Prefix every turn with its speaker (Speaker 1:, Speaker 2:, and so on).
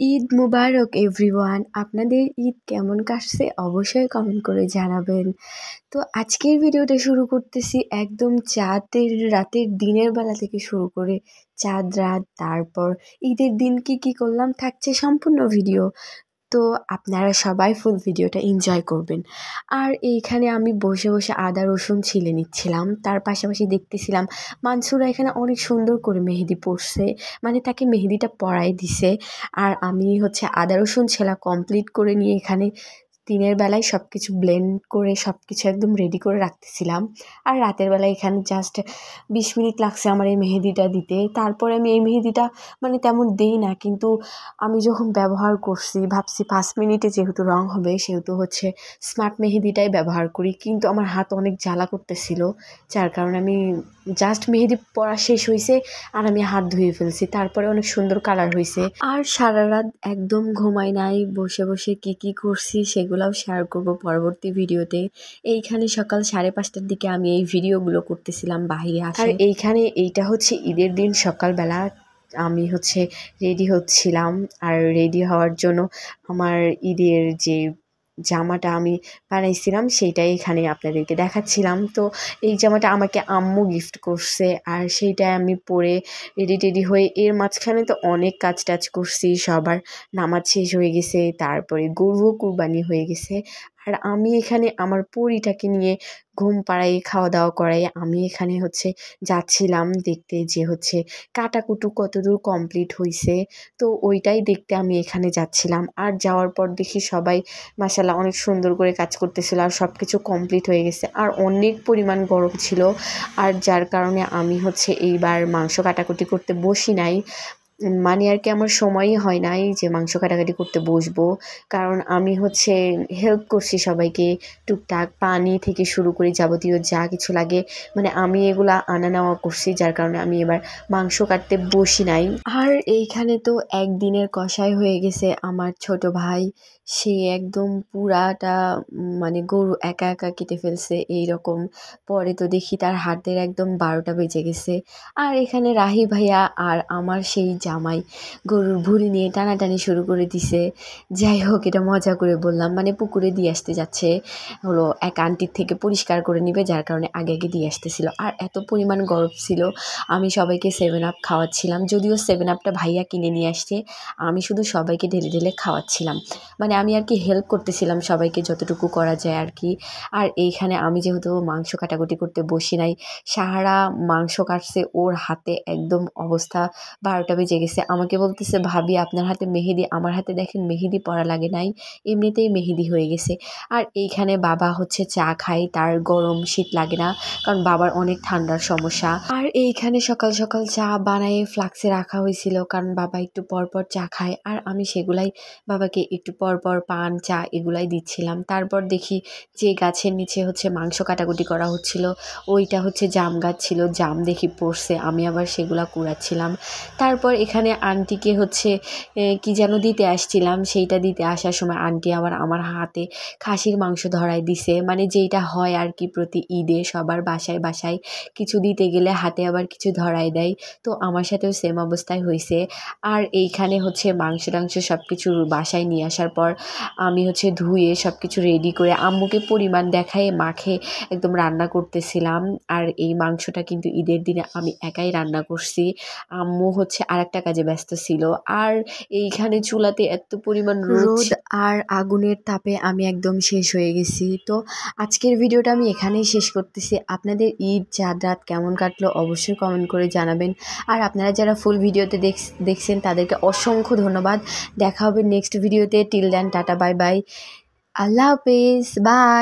Speaker 1: ঈদ মুবারক everyone. আপনাদের ঈদ কেমন কাটছে অবশ্যই কমেন্ট করে জানাবেন। তো আজকের ভিডিওটা শুরু করতেছি একদম রাতের দিনের বেলা থেকে শুরু করে চাঁদ রাত, তারপর ঈদের দিন কি করলাম থাকছে সম্পূর্ণ ভিডিও। তো আপনারা সবাই ফুল ভিডিওটা এনজয় করবেন। আর এইখানে আমি বসে বসে আদা রসুন ছিলে নিচ্ছিলাম, তার পাশাপাশি দেখতেছিলাম মানসুরা এখানে অনেক সুন্দর করে মেহেদি পরছে, মানে তাকে মেহেদিটা পরাই দিছে। আর আমি আদা রসুন ছেলা কমপ্লিট করে নিয়ে এখানে দিনের বেলায় সব কিছু ব্লেন্ড করে সব কিছু একদম রেডি করে রাখতেছিলাম। আর রাতের বেলায় এখানে জাস্ট 20 মিনিট লাগছে আমার এই মেহেদিটা দিতে। তারপরে আমি এই মেহেদিটা মানে তেমন দিই না, কিন্তু আমি যখন ব্যবহার করছি ভাবছি 5 মিনিটে যেহেতু রং হবে সেহেতু স্মার্ট মেহেদিটাই ব্যবহার করি। কিন্তু আমার হাত অনেক জ্বালা করতেছিল, যার কারণে আমি জাস্ট মেহেদি পরা শেষ হয়েছে আর আমি হাত ধুয়ে ফেলছি। তারপরে অনেক সুন্দর কালার হয়েছে। আর সারা রাত একদম ঘুমাই নাই, বসে বসে কি করছি সেগুলোও শেয়ার করব পরবর্তী ভিডিওতে। এইখানে সকাল 5:30টার দিকে আমি এই ভিডিওগুলো করতেছিলাম বাহিরে আসে। আর এইটা ঈদের দিন সকালবেলা আমি রেডি হচ্ছিলাম। আর রেডি হওয়ার জন্য আমার ঈদের যে জামাটা আমি বানাইছিলাম সেইটাই এখানে আপনাদেরকে দেখাচ্ছিলাম। তো এই জামাটা আমাকে আম্মু গিফট করছে, আর সেইটাই আমি পরে রেডি হয়ে এর মাঝখানে তো অনেক কাজ টাজ করছি। সবার নামাজ শেষ হয়ে গেছে, তারপরে গরুও কুরবানি হয়ে গেছে। আর আমি এখানে আমার পরিটাকে নিয়ে ঘুম পাড়াই খাওয়া দাওয়া করাই আমি এখানে যাচ্ছিলাম দেখতে যে কাটাকুটু কতদূর কমপ্লিট হয়েছে। তো ওইটাই দেখতে আমি এখানে যাচ্ছিলাম। আর যাওয়ার পর দেখি সবাই মাশাআল্লাহ অনেক সুন্দর করে কাজ করতেছিল, আর সব কিছু কমপ্লিট হয়ে গেছে। আর অনেক পরিমাণ গরম ছিল, আর যার কারণে আমি এইবার মাংস কাটাকুটি করতে বসি নাই। মানে আর কি আমার সময়ই হয় নাই যে মাংস কাটাকাটি করতে বসবো, কারণ আমি হেল্প করছি সবাইকে টুকটাক, পানি থেকে শুরু করে যাবতীয় যা কিছু লাগে মানে আমি এগুলা আনা নেওয়া করছি, যার কারণে আমি এবার মাংস কাটতে বসি নাই। আর এইখানে তো একদিনের কষাই হয়ে গেছে আমার ছোট ভাই, সে একদম পুরাটা মানে গরু একা কেটে ফেলছে এইরকম। পরে তো দেখি তার হাতের একদম 12টা বেজে গেছে। আর এখানে রাহি ভাইয়া আর আমার সেই জামাই গরুর ভুঁড়ি নিয়ে টানাটানি শুরু করে দিছে। যাই হোক, এটা মজা করে বললাম, মানে পুকুরে দিয়ে আসতে যাচ্ছে, এক আন্টির থেকে পরিষ্কার করে নিবে, যার কারণে আগে দিয়ে আসতেছিল। আর এত পরিমাণ গরম ছিল, আমি সবাইকে 7 আপ খাওয়াচ্ছিলাম। যদিও 7 আপটা ভাইয়া কিনে নিয়ে আসছে, আমি শুধু সবাইকে ঢেলে খাওয়াচ্ছিলাম, মানে আমি আর কি হেল্প করতেছিলাম সবাইকে যতটুকু করা যায় আর কি। আর এইখানে আমি যেহেতু মাংস কাটাকুটি করতে বসি নাই, সাহারা মাংস কাটছে, ওর হাতে একদম অবস্থা 12টা বেজে গেছে। আমাকে বলতেছে, ভাবি আপনার হাতে মেহেদি, আমার হাতে দেখেন মেহেদি পরা লাগে নাই, এমনিতেই মেহেদি হয়ে গেছে। আর এইখানে বাবা চা খায়, তার গরম শীত লাগে না, কারণ বাবার অনেক ঠান্ডার সমস্যা। আর এইখানে সকাল সকাল চা বানায় ফ্লাক্সে রাখা হয়েছিল, কারণ বাবা একটু পরপর চা খায়, আর আমি সেগুলাই বাবাকে একটু পরপর পান চা এগুলাই দিচ্ছিলাম। তারপর দেখি যে গাছের নিচে মাংস কাটাকুটি করা হচ্ছিল, ওইটা জাম গাছ ছিল, জাম দেখি পড়ছে, আমি আবার সেগুলা কুড়াচ্ছিলাম। তারপর এখানে আন্টিকে কি যেন দিতে আসছিলাম, সেইটা দিতে আসার সময় আন্টি আবার আমার হাতে খাসির মাংস ধরাই দিছে, মানে যেইটা হয় আর কি প্রতি ঈদে সবার বাসায় বাসায় কিছু দিতে গেলে হাতে আবার কিছু ধরাই দেয়। তো আমার সাথেও সেম অবস্থায় হয়েছে। আর এইখানে মাংস টাংস সব কিছু বাসায় নিয়ে আসার পর আমি ধুয়ে সব কিছু রেডি করে আম্মুকে পরিমাণ দেখায় মাখে একদম রান্না করতেছিলাম। আর এই মাংসটা কিন্তু ঈদের দিনে আমি একাই রান্না করছি, আম্মু আরেকটা কাজে ব্যস্ত ছিল। আর এইখানে চুলাতে এত পরিমাণ রোদ আর আগুনের তাপে আমি একদম শেষ হয়ে গেছি। তো আজকের ভিডিওটা আমি এখানেই শেষ করতেছি। আপনাদের ঈদ চাঁদ রাত কেমন কাটলো অবশ্যই কমেন্ট করে জানাবেন। আর আপনারা যারা ফুল ভিডিওতে দেখছেন তাদেরকে অসংখ্য ধন্যবাদ। দেখা হবে নেক্সট ভিডিওতে। Till then tata, bye bye, আল্লাহ হাফেজ, বাই।